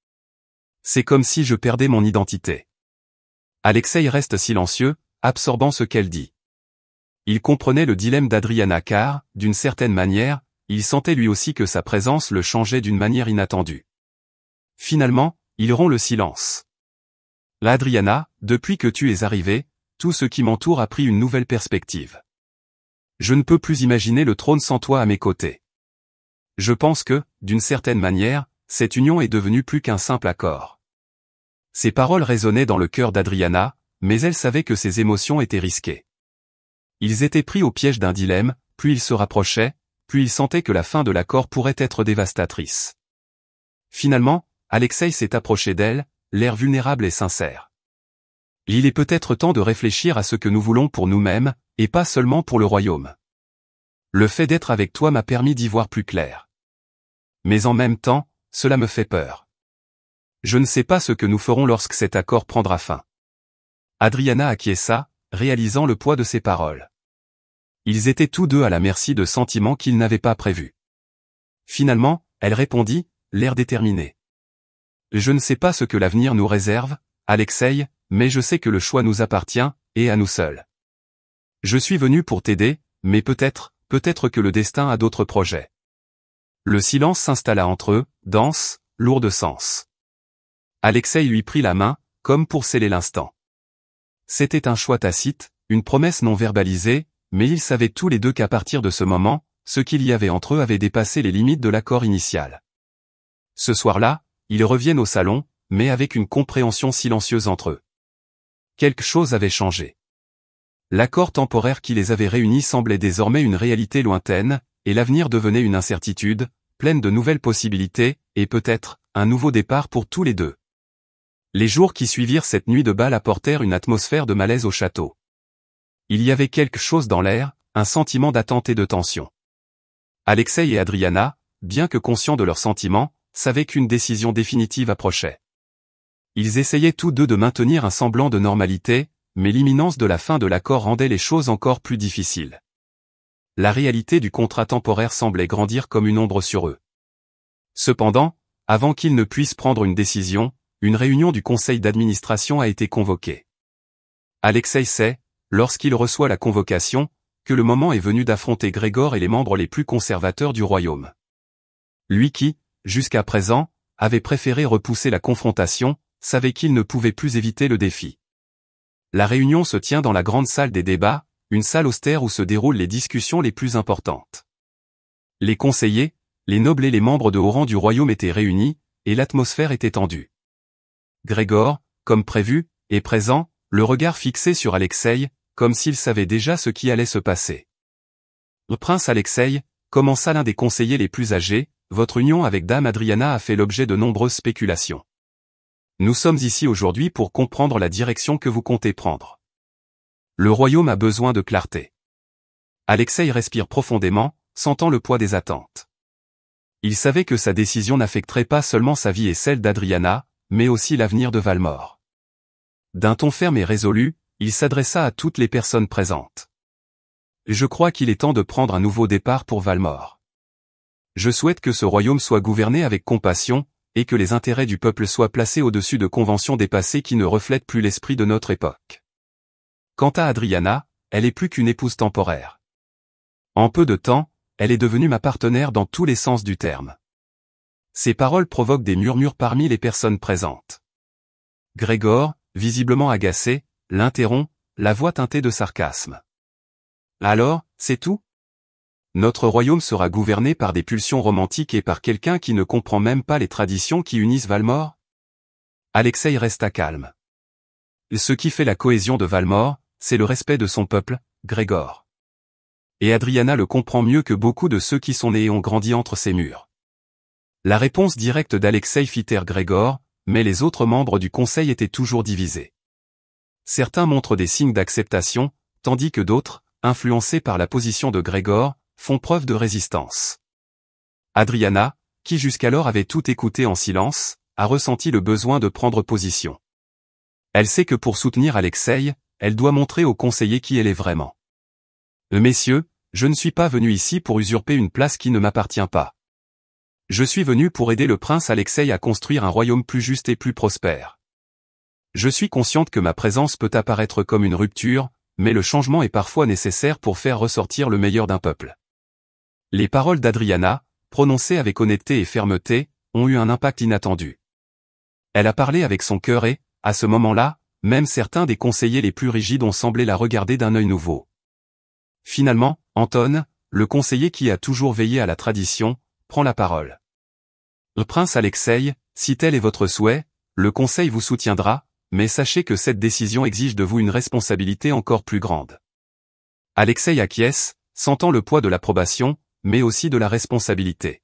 C'est comme si je perdais mon identité. Alexei reste silencieux, absorbant ce qu'elle dit. Il comprenait le dilemme d'Adriana car, d'une certaine manière, il sentait lui aussi que sa présence le changeait d'une manière inattendue. Finalement, il rompt le silence. « Adriana, depuis que tu es arrivée, tout ce qui m'entoure a pris une nouvelle perspective. Je ne peux plus imaginer le trône sans toi à mes côtés. Je pense que, d'une certaine manière, cette union est devenue plus qu'un simple accord. » Ces paroles résonnaient dans le cœur d'Adriana, mais elle savait que ses émotions étaient risquées. Ils étaient pris au piège d'un dilemme, plus ils se rapprochaient, plus ils sentaient que la fin de l'accord pourrait être dévastatrice. Finalement, Alexei s'est approché d'elle, l'air vulnérable et sincère. Il est peut-être temps de réfléchir à ce que nous voulons pour nous-mêmes, et pas seulement pour le royaume. Le fait d'être avec toi m'a permis d'y voir plus clair. Mais en même temps, cela me fait peur. Je ne sais pas ce que nous ferons lorsque cet accord prendra fin. Adriana acquiesça, réalisant le poids de ses paroles. Ils étaient tous deux à la merci de sentiments qu'ils n'avaient pas prévus. Finalement, elle répondit, l'air déterminé. Je ne sais pas ce que l'avenir nous réserve, Alexei, mais je sais que le choix nous appartient, et à nous seuls. Je suis venu pour t'aider, mais peut-être que le destin a d'autres projets. Le silence s'installa entre eux, dense, lourd de sens. Alexei lui prit la main, comme pour sceller l'instant. C'était un choix tacite, une promesse non verbalisée, mais ils savaient tous les deux qu'à partir de ce moment, ce qu'il y avait entre eux avait dépassé les limites de l'accord initial. Ce soir-là, ils reviennent au salon, mais avec une compréhension silencieuse entre eux. Quelque chose avait changé. L'accord temporaire qui les avait réunis semblait désormais une réalité lointaine, et l'avenir devenait une incertitude, pleine de nouvelles possibilités, et peut-être, un nouveau départ pour tous les deux. Les jours qui suivirent cette nuit de bal apportèrent une atmosphère de malaise au château. Il y avait quelque chose dans l'air, un sentiment d'attente et de tension. Alexei et Adriana, bien que conscients de leurs sentiments, savaient qu'une décision définitive approchait. Ils essayaient tous deux de maintenir un semblant de normalité, mais l'imminence de la fin de l'accord rendait les choses encore plus difficiles. La réalité du contrat temporaire semblait grandir comme une ombre sur eux. Cependant, avant qu'ils ne puissent prendre une décision, une réunion du conseil d'administration a été convoquée. Alexei sait, lorsqu'il reçoit la convocation, que le moment est venu d'affronter Grégor et les membres les plus conservateurs du royaume. Lui qui, jusqu'à présent, avait préféré repousser la confrontation, savait qu'il ne pouvait plus éviter le défi. La réunion se tient dans la grande salle des débats, une salle austère où se déroulent les discussions les plus importantes. Les conseillers, les nobles et les membres de haut rang du royaume étaient réunis, et l'atmosphère était tendue. Grégor, comme prévu, est présent, le regard fixé sur Alexei, comme s'il savait déjà ce qui allait se passer. Le prince Alexei, commença l'un des conseillers les plus âgés, votre union avec Dame Adriana a fait l'objet de nombreuses spéculations. Nous sommes ici aujourd'hui pour comprendre la direction que vous comptez prendre. Le royaume a besoin de clarté. Alexei respire profondément, sentant le poids des attentes. Il savait que sa décision n'affecterait pas seulement sa vie et celle d'Adriana, mais aussi l'avenir de Valmore. D'un ton ferme et résolu, il s'adressa à toutes les personnes présentes. Je crois qu'il est temps de prendre un nouveau départ pour Valmore. Je souhaite que ce royaume soit gouverné avec compassion, et que les intérêts du peuple soient placés au-dessus de conventions dépassées qui ne reflètent plus l'esprit de notre époque. Quant à Adriana, elle est plus qu'une épouse temporaire. En peu de temps, elle est devenue ma partenaire dans tous les sens du terme. Ces paroles provoquent des murmures parmi les personnes présentes. Grégor, visiblement agacé, l'interrompt, la voix teintée de sarcasme. Alors, c'est tout ? Notre royaume sera gouverné par des pulsions romantiques et par quelqu'un qui ne comprend même pas les traditions qui unissent Valmore ? Alexei resta calme. Ce qui fait la cohésion de Valmore, c'est le respect de son peuple, Grégor. Et Adriana le comprend mieux que beaucoup de ceux qui sont nés et ont grandi entre ces murs. La réponse directe d'Alexei fit taire Grégor, mais les autres membres du conseil étaient toujours divisés. Certains montrent des signes d'acceptation, tandis que d'autres, influencés par la position de Grégor, font preuve de résistance. Adriana, qui jusqu'alors avait tout écouté en silence, a ressenti le besoin de prendre position. Elle sait que pour soutenir Alexei, elle doit montrer aux conseillers qui elle est vraiment. Messieurs, je ne suis pas venu ici pour usurper une place qui ne m'appartient pas. Je suis venu pour aider le prince Alexei à construire un royaume plus juste et plus prospère. Je suis consciente que ma présence peut apparaître comme une rupture, mais le changement est parfois nécessaire pour faire ressortir le meilleur d'un peuple. Les paroles d'Adriana, prononcées avec honnêteté et fermeté, ont eu un impact inattendu. Elle a parlé avec son cœur et, à ce moment-là, même certains des conseillers les plus rigides ont semblé la regarder d'un œil nouveau. Finalement, Anton, le conseiller qui a toujours veillé à la tradition, prend la parole. Le prince Alexei, si tel est votre souhait, le conseil vous soutiendra, mais sachez que cette décision exige de vous une responsabilité encore plus grande. Alexei acquiesce, sentant le poids de l'approbation, mais aussi de la responsabilité.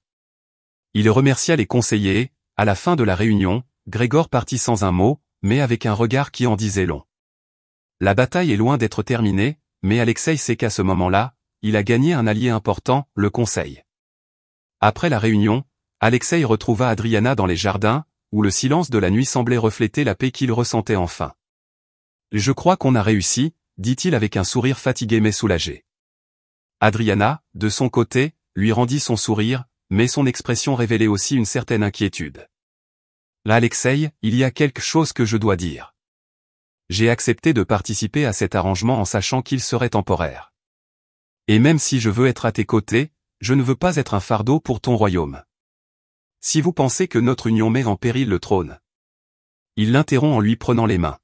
Il remercia les conseillers et, à la fin de la réunion, Grégor partit sans un mot, mais avec un regard qui en disait long. La bataille est loin d'être terminée, mais Alexei sait qu'à ce moment-là, il a gagné un allié important, le conseil. Après la réunion, Alexei retrouva Adriana dans les jardins, où le silence de la nuit semblait refléter la paix qu'il ressentait enfin. « Je crois qu'on a réussi », dit-il avec un sourire fatigué mais soulagé. Adriana, de son côté, lui rendit son sourire, mais son expression révélait aussi une certaine inquiétude. Là, Alexei, il y a quelque chose que je dois dire. J'ai accepté de participer à cet arrangement en sachant qu'il serait temporaire. Et même si je veux être à tes côtés, je ne veux pas être un fardeau pour ton royaume. Si vous pensez que notre union met en péril le trône. Il l'interrompt en lui prenant les mains.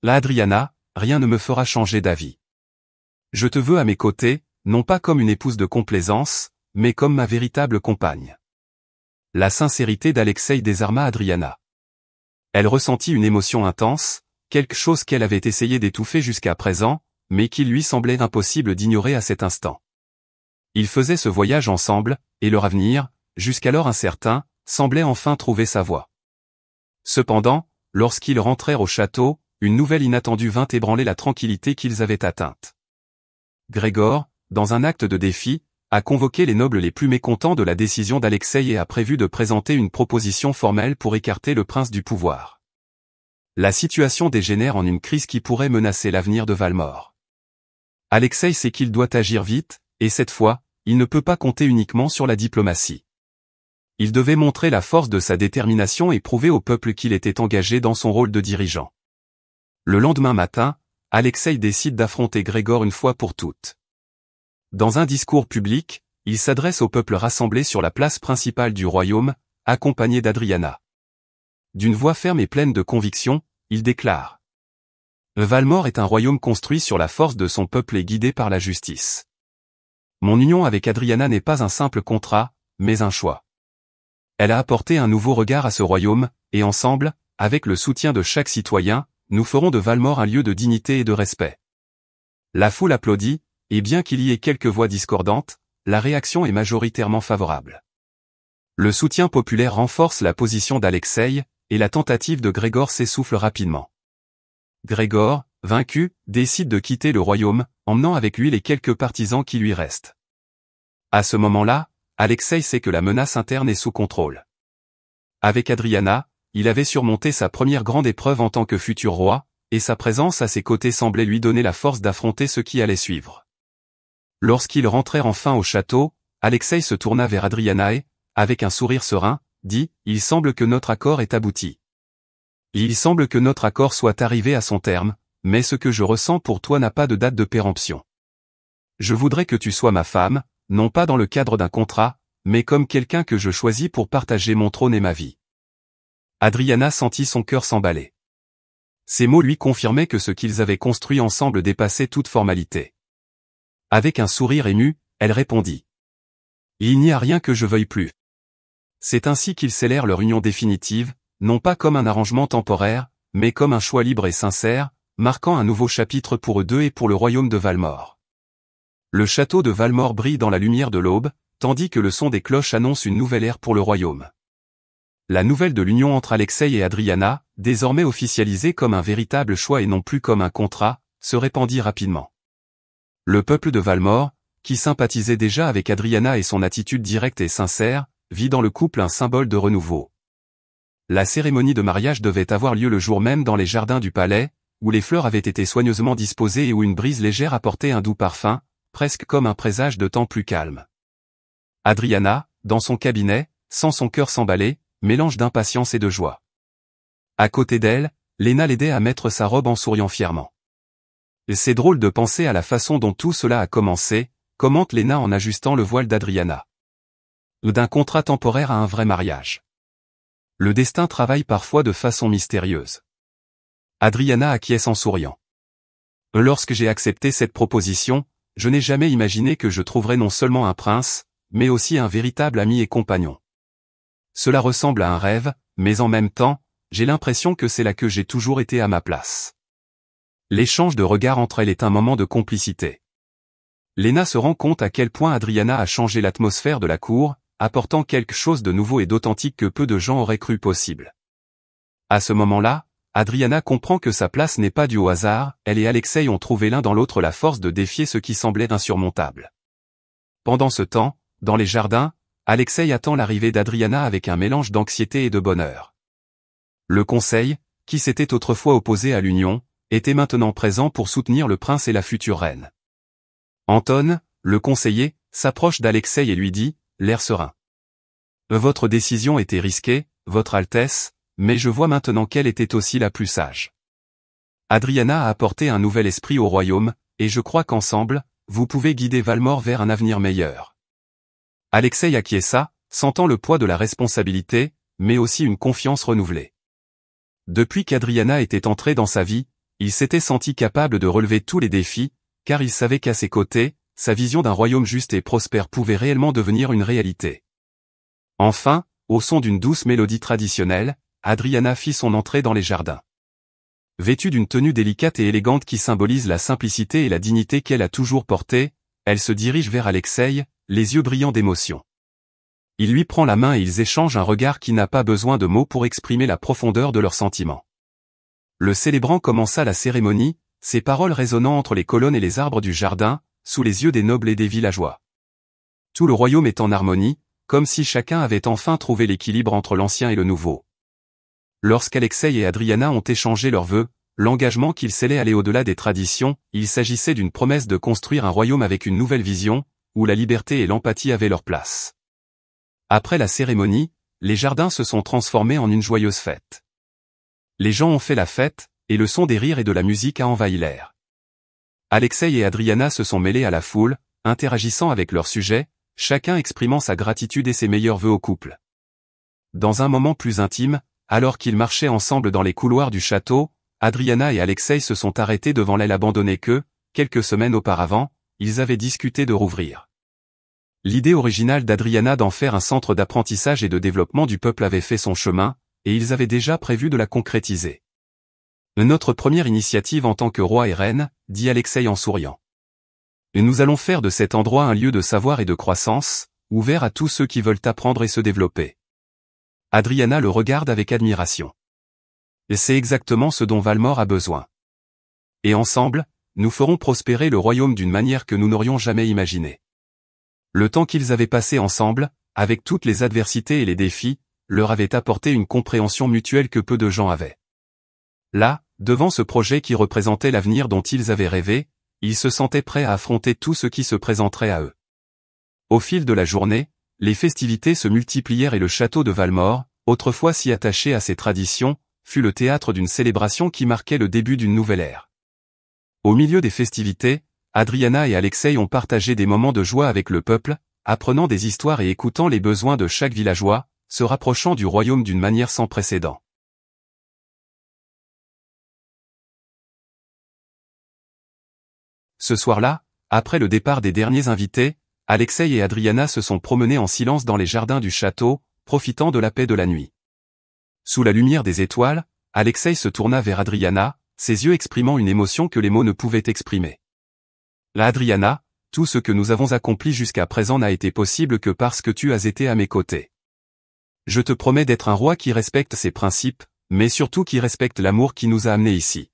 Là, Adriana, rien ne me fera changer d'avis. Je te veux à mes côtés, non pas comme une épouse de complaisance, mais comme ma véritable compagne. La sincérité d'Alexei désarma Adriana. Elle ressentit une émotion intense, quelque chose qu'elle avait essayé d'étouffer jusqu'à présent, mais qui lui semblait impossible d'ignorer à cet instant. Ils faisaient ce voyage ensemble, et leur avenir, jusqu'alors incertain, semblait enfin trouver sa voie. Cependant, lorsqu'ils rentrèrent au château, une nouvelle inattendue vint ébranler la tranquillité qu'ils avaient atteinte. Grégor, dans un acte de défi, a convoqué les nobles les plus mécontents de la décision d'Alexei et a prévu de présenter une proposition formelle pour écarter le prince du pouvoir. La situation dégénère en une crise qui pourrait menacer l'avenir de Valmore. Alexei sait qu'il doit agir vite, et cette fois, il ne peut pas compter uniquement sur la diplomatie. Il devait montrer la force de sa détermination et prouver au peuple qu'il était engagé dans son rôle de dirigeant. Le lendemain matin, Alexei décide d'affronter Grégor une fois pour toutes. Dans un discours public, il s'adresse au peuple rassemblé sur la place principale du royaume, accompagné d'Adriana. D'une voix ferme et pleine de conviction, il déclare: Valmore est un royaume construit sur la force de son peuple et guidé par la justice. Mon union avec Adriana n'est pas un simple contrat, mais un choix. Elle a apporté un nouveau regard à ce royaume, et ensemble, avec le soutien de chaque citoyen, nous ferons de Valmore un lieu de dignité et de respect. La foule applaudit, et bien qu'il y ait quelques voix discordantes, la réaction est majoritairement favorable. Le soutien populaire renforce la position d'Alexei, et la tentative de Grégor s'essouffle rapidement. Grégor, vaincu, décide de quitter le royaume, emmenant avec lui les quelques partisans qui lui restent. À ce moment-là, Alexei sait que la menace interne est sous contrôle. Avec Adriana, il avait surmonté sa première grande épreuve en tant que futur roi, et sa présence à ses côtés semblait lui donner la force d'affronter ce qui allait suivre. Lorsqu'ils rentrèrent enfin au château, Alexei se tourna vers Adriana et, avec un sourire serein, dit « Il semble que notre accord est abouti. Il semble que notre accord soit arrivé à son terme, mais ce que je ressens pour toi n'a pas de date de péremption. Je voudrais que tu sois ma femme, non pas dans le cadre d'un contrat, mais comme quelqu'un que je choisis pour partager mon trône et ma vie. » Adriana sentit son cœur s'emballer. Ces mots lui confirmaient que ce qu'ils avaient construit ensemble dépassait toute formalité. Avec un sourire ému, elle répondit. Il n'y a rien que je veuille plus. C'est ainsi qu'ils scellèrent leur union définitive, non pas comme un arrangement temporaire, mais comme un choix libre et sincère, marquant un nouveau chapitre pour eux deux et pour le royaume de Valmore. Le château de Valmore brille dans la lumière de l'aube, tandis que le son des cloches annonce une nouvelle ère pour le royaume. La nouvelle de l'union entre Alexei et Adriana, désormais officialisée comme un véritable choix et non plus comme un contrat, se répandit rapidement. Le peuple de Valmore, qui sympathisait déjà avec Adriana et son attitude directe et sincère, vit dans le couple un symbole de renouveau. La cérémonie de mariage devait avoir lieu le jour même dans les jardins du palais, où les fleurs avaient été soigneusement disposées et où une brise légère apportait un doux parfum, presque comme un présage de temps plus calme. Adriana, dans son cabinet, sent son cœur s'emballer, mélange d'impatience et de joie. À côté d'elle, Léna l'aidait à mettre sa robe en souriant fièrement. C'est drôle de penser à la façon dont tout cela a commencé, commente Léna en ajustant le voile d'Adriana. D'un contrat temporaire à un vrai mariage. Le destin travaille parfois de façon mystérieuse. Adriana acquiesce en souriant. Lorsque j'ai accepté cette proposition, je n'ai jamais imaginé que je trouverais non seulement un prince, mais aussi un véritable ami et compagnon. Cela ressemble à un rêve, mais en même temps, j'ai l'impression que c'est là que j'ai toujours été à ma place. L'échange de regards entre elles est un moment de complicité. Léna se rend compte à quel point Adriana a changé l'atmosphère de la cour, apportant quelque chose de nouveau et d'authentique que peu de gens auraient cru possible. À ce moment-là, Adriana comprend que sa place n'est pas due au hasard, elle et Alexei ont trouvé l'un dans l'autre la force de défier ce qui semblait insurmontable. Pendant ce temps, dans les jardins, Alexei attend l'arrivée d'Adriana avec un mélange d'anxiété et de bonheur. Le conseil, qui s'était autrefois opposé à l'union, était maintenant présent pour soutenir le prince et la future reine. Anton, le conseiller, s'approche d'Alexei et lui dit, l'air serein. Votre décision était risquée, Votre Altesse, mais je vois maintenant qu'elle était aussi la plus sage. Adriana a apporté un nouvel esprit au royaume, et je crois qu'ensemble, vous pouvez guider Valmore vers un avenir meilleur. Alexei acquiesça, sentant le poids de la responsabilité, mais aussi une confiance renouvelée. Depuis qu'Adriana était entrée dans sa vie, il s'était senti capable de relever tous les défis, car il savait qu'à ses côtés, sa vision d'un royaume juste et prospère pouvait réellement devenir une réalité. Enfin, au son d'une douce mélodie traditionnelle, Adriana fit son entrée dans les jardins. Vêtue d'une tenue délicate et élégante qui symbolise la simplicité et la dignité qu'elle a toujours portée, elle se dirige vers Alexei, les yeux brillants d'émotion. Il lui prend la main et ils échangent un regard qui n'a pas besoin de mots pour exprimer la profondeur de leurs sentiments. Le célébrant commença la cérémonie, ses paroles résonnant entre les colonnes et les arbres du jardin, sous les yeux des nobles et des villageois. Tout le royaume est en harmonie, comme si chacun avait enfin trouvé l'équilibre entre l'ancien et le nouveau. Lorsqu'Alexei et Adriana ont échangé leurs vœux, l'engagement qu'ils scellaient allait au-delà des traditions, il s'agissait d'une promesse de construire un royaume avec une nouvelle vision, où la liberté et l'empathie avaient leur place. Après la cérémonie, les jardins se sont transformés en une joyeuse fête. Les gens ont fait la fête, et le son des rires et de la musique a envahi l'air. Alexei et Adriana se sont mêlés à la foule, interagissant avec leurs sujets, chacun exprimant sa gratitude et ses meilleurs vœux au couple. Dans un moment plus intime, alors qu'ils marchaient ensemble dans les couloirs du château, Adriana et Alexei se sont arrêtés devant l'aile abandonnée que, quelques semaines auparavant, ils avaient discuté de rouvrir. L'idée originale d'Adriana d'en faire un centre d'apprentissage et de développement du peuple avait fait son chemin, et ils avaient déjà prévu de la concrétiser. Notre première initiative en tant que roi et reine, dit Alexei en souriant. Et nous allons faire de cet endroit un lieu de savoir et de croissance, ouvert à tous ceux qui veulent apprendre et se développer. Adriana le regarde avec admiration. Et c'est exactement ce dont Valmore a besoin. Et ensemble, nous ferons prospérer le royaume d'une manière que nous n'aurions jamais imaginée. Le temps qu'ils avaient passé ensemble, avec toutes les adversités et les défis, leur avait apporté une compréhension mutuelle que peu de gens avaient. Là, devant ce projet qui représentait l'avenir dont ils avaient rêvé, ils se sentaient prêts à affronter tout ce qui se présenterait à eux. Au fil de la journée, les festivités se multiplièrent et le château de Valmore, autrefois si attaché à ses traditions, fut le théâtre d'une célébration qui marquait le début d'une nouvelle ère. Au milieu des festivités, Adriana et Alexei ont partagé des moments de joie avec le peuple, apprenant des histoires et écoutant les besoins de chaque villageois, se rapprochant du royaume d'une manière sans précédent. Ce soir-là, après le départ des derniers invités, Alexei et Adriana se sont promenés en silence dans les jardins du château, profitant de la paix de la nuit. Sous la lumière des étoiles, Alexei se tourna vers Adriana, ses yeux exprimant une émotion que les mots ne pouvaient exprimer. Là, Adriana, tout ce que nous avons accompli jusqu'à présent n'a été possible que parce que tu as été à mes côtés. Je te promets d'être un roi qui respecte ses principes, mais surtout qui respecte l'amour qui nous a amenés ici.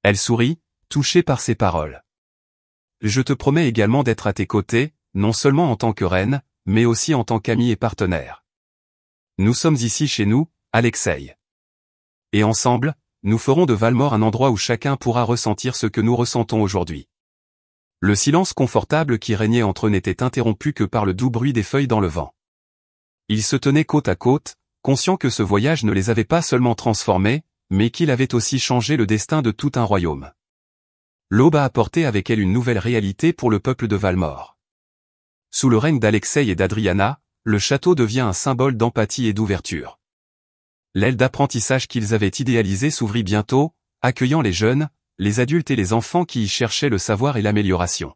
Elle sourit, touchée par ces paroles. Je te promets également d'être à tes côtés, non seulement en tant que reine, mais aussi en tant qu'amie et partenaire. Nous sommes ici chez nous, Alexei. Et ensemble, nous ferons de Valmore un endroit où chacun pourra ressentir ce que nous ressentons aujourd'hui. Le silence confortable qui régnait entre eux n'était interrompu que par le doux bruit des feuilles dans le vent. Ils se tenaient côte à côte, conscients que ce voyage ne les avait pas seulement transformés, mais qu'il avait aussi changé le destin de tout un royaume. L'aube a apporté avec elle une nouvelle réalité pour le peuple de Valmore. Sous le règne d'Alexei et d'Adriana, le château devient un symbole d'empathie et d'ouverture. L'aile d'apprentissage qu'ils avaient idéalisée s'ouvrit bientôt, accueillant les jeunes, les adultes et les enfants qui y cherchaient le savoir et l'amélioration.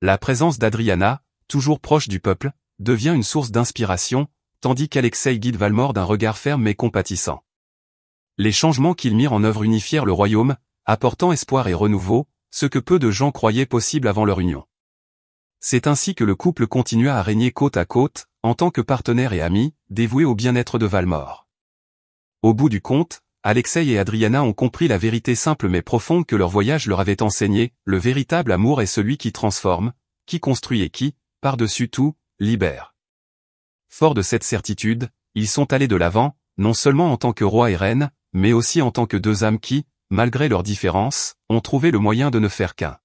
La présence d'Adriana, toujours proche du peuple, devient une source d'inspiration, tandis qu'Alexei guide Valmore d'un regard ferme mais compatissant. Les changements qu'ils mirent en œuvre unifièrent le royaume, apportant espoir et renouveau, ce que peu de gens croyaient possible avant leur union. C'est ainsi que le couple continua à régner côte à côte, en tant que partenaires et amis, dévoués au bien-être de Valmore. Au bout du compte, Alexei et Adriana ont compris la vérité simple mais profonde que leur voyage leur avait enseignée, le véritable amour est celui qui transforme, qui construit et qui, par-dessus tout, libère. Forts de cette certitude, ils sont allés de l'avant, non seulement en tant que roi et reine, mais aussi en tant que deux âmes qui, malgré leurs différences, ont trouvé le moyen de ne faire qu'un.